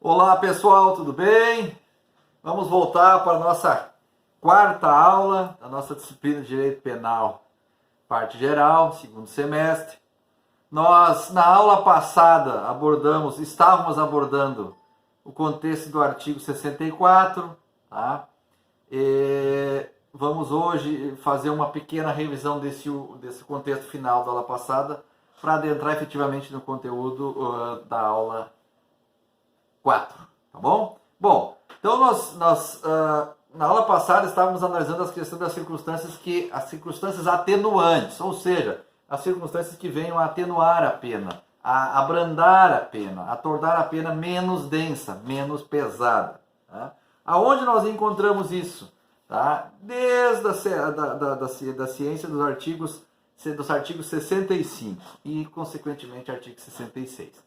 Olá pessoal, tudo bem? Vamos voltar para a nossa quarta aula da nossa disciplina de Direito Penal, parte geral, segundo semestre. Nós, na aula passada, estávamos abordando o contexto do artigo 64, tá? Vamos hoje fazer uma pequena revisão desse contexto final da aula passada para adentrar efetivamente no conteúdo da aula 4, tá bom? Bom, então nós na aula passada estávamos analisando as questões das circunstâncias atenuantes, ou seja, as circunstâncias que venham a atenuar a pena, a abrandar a pena, a tornar a pena menos densa, menos pesada. Tá? Aonde nós encontramos isso? Tá? Desde da ciência dos artigos 65 e, consequentemente, artigo 66.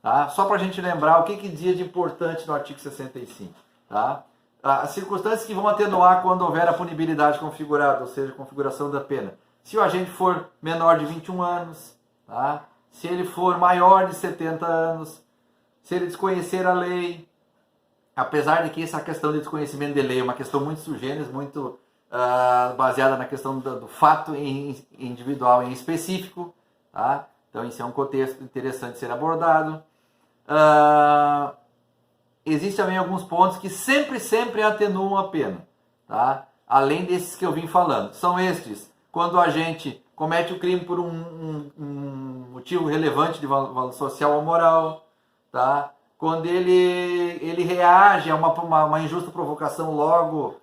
Tá? Só para a gente lembrar o que dizia de importante no artigo 65. Tá? As circunstâncias que vão atenuar quando houver a punibilidade configurada, ou seja, a configuração da pena. Se o agente for menor de 21 anos, tá? Se ele for maior de 70 anos, se ele desconhecer a lei, apesar de que essa questão de desconhecimento de lei é uma questão muito sui generis, muito baseada na questão do fato individual em específico, tá? Então isso é um contexto interessante de ser abordado. Existem também alguns pontos que sempre atenuam a pena, tá? Além desses que eu vim falando. São estes: quando o agente comete o crime por um motivo relevante de valor social ou moral, tá? Quando ele reage a uma injusta provocação logo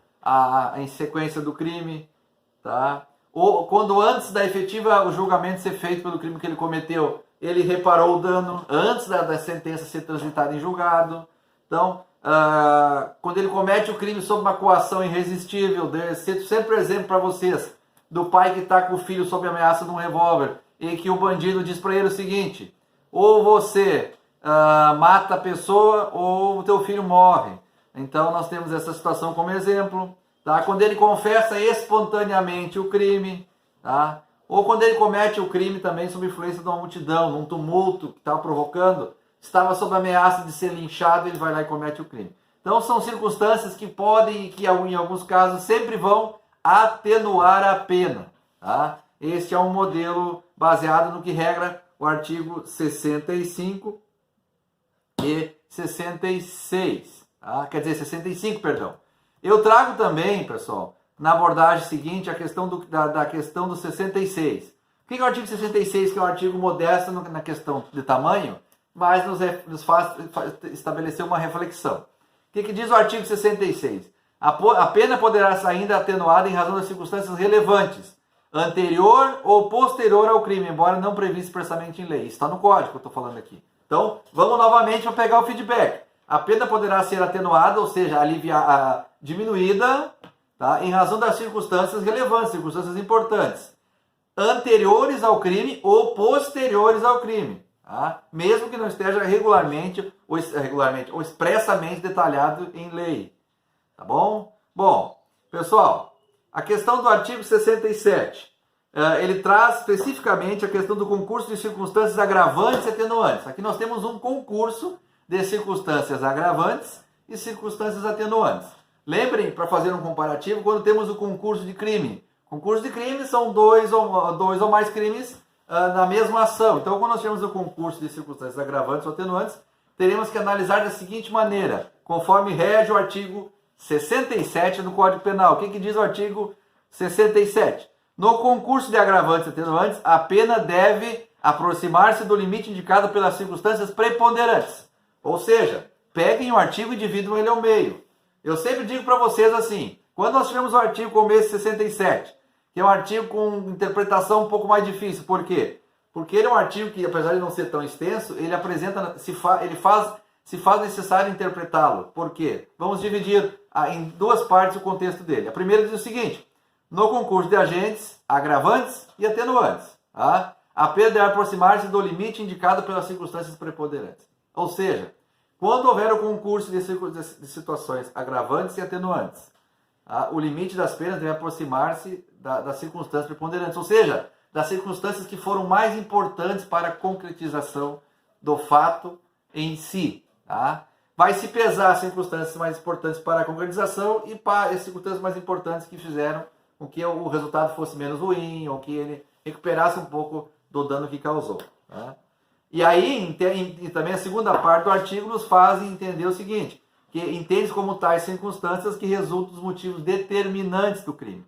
em sequência do crime, tá? Ou quando antes da efetiva o julgamento ser feito pelo crime que ele cometeu, ele reparou o dano antes da sentença ser transitada em julgado. Então, quando ele comete o crime sob uma coação irresistível, cito sempre o exemplo para vocês, do pai que está com o filho sob ameaça de um revólver, e que o bandido diz para ele o seguinte: ou você mata a pessoa, ou o teu filho morre. Então, nós temos essa situação como exemplo. Tá? Quando ele confessa espontaneamente o crime, tá? Ou quando ele comete o crime também sob influência de uma multidão, num tumulto que estava provocando, estava sob ameaça de ser linchado, ele vai lá e comete o crime. Então são circunstâncias que podem, que em alguns casos sempre vão atenuar a pena. Tá? Este é um modelo baseado no que regra o artigo 65 e 66. Tá? Quer dizer, 65, perdão. Eu trago também, pessoal, na abordagem seguinte, a questão da questão do 66. O que é o artigo 66, que é um artigo modesto na questão de tamanho, mas nos faz estabelecer uma reflexão. O que diz o artigo 66? A pena poderá ser ainda atenuada em razão das circunstâncias relevantes, anterior ou posterior ao crime, embora não previsto expressamente em lei. Isso está no código que eu estou falando aqui. Então, vamos novamente para pegar o feedback. A pena poderá ser atenuada, ou seja, diminuída, tá? Em razão das circunstâncias relevantes, circunstâncias importantes, anteriores ao crime ou posteriores ao crime, tá? Mesmo que não esteja regularmente ou expressamente detalhado em lei. Tá bom? Bom, pessoal, a questão do artigo 67, ele traz especificamente a questão do concurso de circunstâncias agravantes e atenuantes. Aqui nós temos um concurso de circunstâncias agravantes e circunstâncias atenuantes. Lembrem, para fazer um comparativo, quando temos o concurso de crime. Concurso de crime são dois ou mais crimes na mesma ação. Então, quando nós tivermos o concurso de circunstâncias agravantes ou atenuantes, teremos que analisar da seguinte maneira, conforme rege o artigo 67 do Código Penal. O que diz o artigo 67? No concurso de agravantes e atenuantes, a pena deve aproximar-se do limite indicado pelas circunstâncias preponderantes. Ou seja, peguem o artigo e dividam ele ao meio. Eu sempre digo para vocês assim, quando nós tivemos o artigo como esse 67, que é um artigo com interpretação um pouco mais difícil. Por quê? Porque ele é um artigo que, apesar de não ser tão extenso, ele apresenta, se faz necessário interpretá-lo. Por quê? Vamos dividir em duas partes o contexto dele. A primeira diz o seguinte: no concurso de agentes, agravantes e atenuantes, tá? A pena deve aproximar-se do limite indicado pelas circunstâncias preponderantes. Ou seja, quando houver o concurso de situações agravantes e atenuantes, o limite das penas deve aproximar-se das circunstâncias preponderantes, ou seja, das circunstâncias que foram mais importantes para a concretização do fato em si. Tá? vai se pesar as circunstâncias mais importantes para a concretização e para as circunstâncias mais importantes que fizeram com que o resultado fosse menos ruim ou que ele recuperasse um pouco do dano que causou. Tá? E aí, também a segunda parte do artigo nos faz entender o seguinte, que entende como tais circunstâncias que resultam dos motivos determinantes do crime.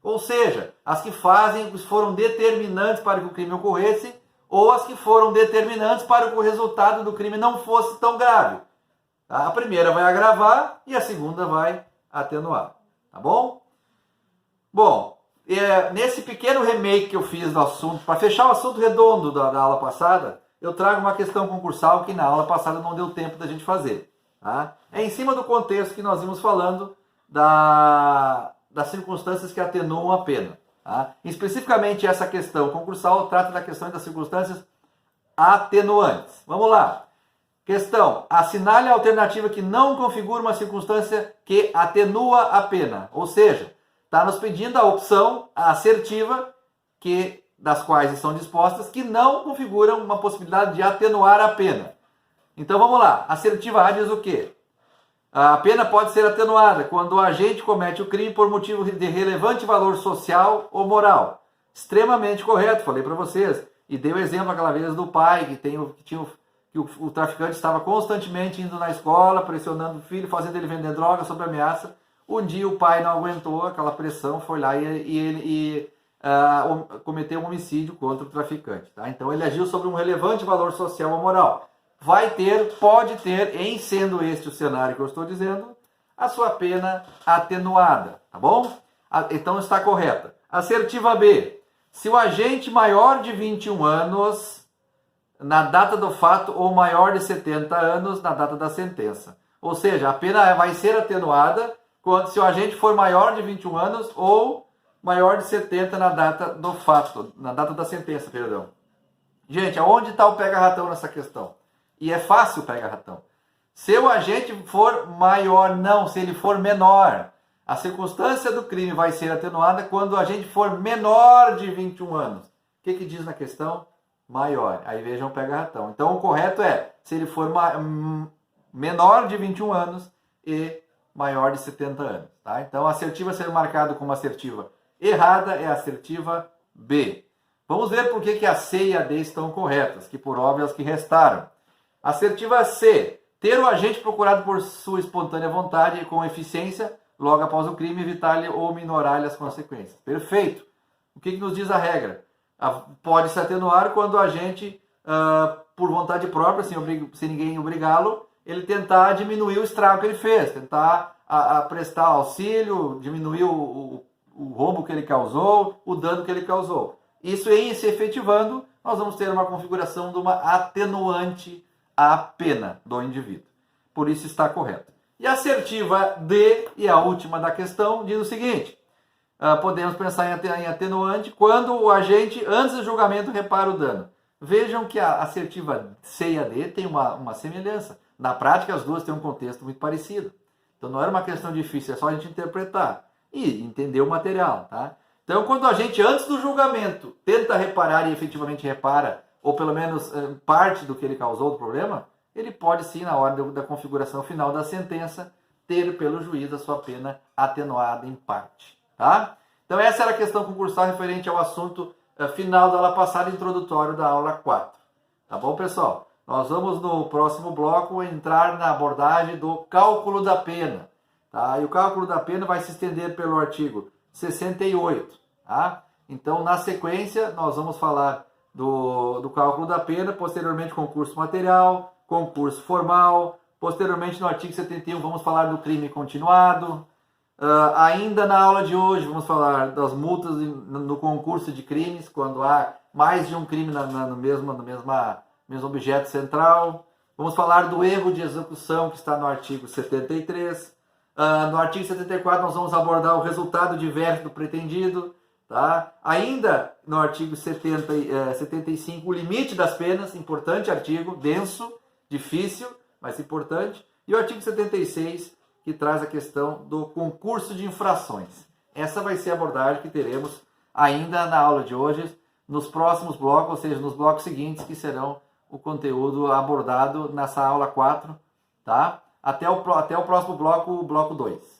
Ou seja, as que foram determinantes para que o crime ocorresse ou as que foram determinantes para que o resultado do crime não fosse tão grave. Tá? A primeira vai agravar e a segunda vai atenuar. Tá bom? Bom, nesse pequeno remake que eu fiz do assunto, para fechar o assunto redondo da aula passada, eu trago uma questão concursal que na aula passada não deu tempo da gente fazer. Tá? É em cima do contexto que nós vimos falando das circunstâncias que atenuam a pena. Tá? Especificamente essa questão concursal trata da questão das circunstâncias atenuantes. Vamos lá. Questão. Assinale a alternativa que não configura uma circunstância que atenua a pena. Ou seja, está nos pedindo a opção assertiva das quais estão dispostas que não configuram uma possibilidade de atenuar a pena. Então vamos lá. Assertiva A diz o quê? A pena pode ser atenuada quando o agente comete o crime por motivo de relevante valor social ou moral. Extremamente correto, falei para vocês. E dei o exemplo aquela vez do pai que o traficante estava constantemente indo na escola, pressionando o filho, fazendo ele vender droga sob ameaça. Um dia o pai não aguentou aquela pressão, foi lá e cometeu um homicídio contra o traficante. Tá? Então ele agiu sobre um relevante valor social ou moral. Pode ter, em sendo este o cenário que eu estou dizendo, a sua pena atenuada, tá bom? Então está correta. Assertiva B. Se o agente maior de 21 anos na data do fato ou maior de 70 anos na data da sentença. Ou seja, a pena vai ser atenuada se o agente for maior de 21 anos ou maior de 70 na data do fato, na data da sentença, perdão. Gente, aonde está o pega-ratão nessa questão? E é fácil pega-ratão. Se o agente for maior, não, se ele for menor. A circunstância do crime vai ser atenuada quando o agente for menor de 21 anos. O que diz na questão? Maior. Aí vejam o pega-ratão. Então o correto é, se ele for menor de 21 anos e maior de 70 anos. Tá? Então a assertiva a ser marcada como assertiva errada é a assertiva B. Vamos ver por que a C e a D estão corretas, que por óbvio as que restaram. Assertiva C. Ter o agente procurado por sua espontânea vontade e com eficiência, logo após o crime, evitar-lhe ou minorar-lhe as consequências. Perfeito. O que nos diz a regra? Pode se atenuar quando o agente, por vontade própria, sem ninguém obrigá-lo, ele tentar diminuir o estrago que ele fez, tentar prestar auxílio, diminuir o rombo que ele causou, o dano que ele causou. Isso em se efetivando, nós vamos ter uma configuração de uma atenuante à pena do indivíduo. Por isso está correto. E a assertiva D, e a última da questão, diz o seguinte: podemos pensar em atenuante quando o agente, antes do julgamento, repara o dano. Vejam que a assertiva C e a D têm uma semelhança. Na prática, as duas têm um contexto muito parecido. Então não era uma questão difícil, é só a gente interpretar e entender o material. Tá? Então, quando a gente, antes do julgamento, tenta reparar e efetivamente repara, ou pelo menos parte do que ele causou do problema, ele pode sim, na hora da configuração final da sentença, ter pelo juiz a sua pena atenuada em parte. Tá? Então essa era a questão concursal referente ao assunto final da aula passada, introdutório da aula 4. Tá bom, pessoal? Nós vamos no próximo bloco entrar na abordagem do cálculo da pena. Tá? E o cálculo da pena vai se estender pelo artigo 68. Tá? Então, na sequência, nós vamos falar do cálculo da pena, posteriormente concurso material, concurso formal, posteriormente no artigo 71 vamos falar do crime continuado. Ainda na aula de hoje vamos falar das multas no concurso de crimes, quando há mais de um crime no mesmo objeto central. Vamos falar do erro de execução que está no artigo 73. No artigo 74 nós vamos abordar o resultado diverso do pretendido. Tá? Ainda no artigo 75, o limite das penas, importante artigo, denso, difícil, mas importante. E o artigo 76, que traz a questão do concurso de infrações. Essa vai ser a abordagem que teremos ainda na aula de hoje, nos próximos blocos, ou seja, nos blocos seguintes, que serão o conteúdo abordado nessa aula 4, tá? Até o próximo bloco, o bloco 2.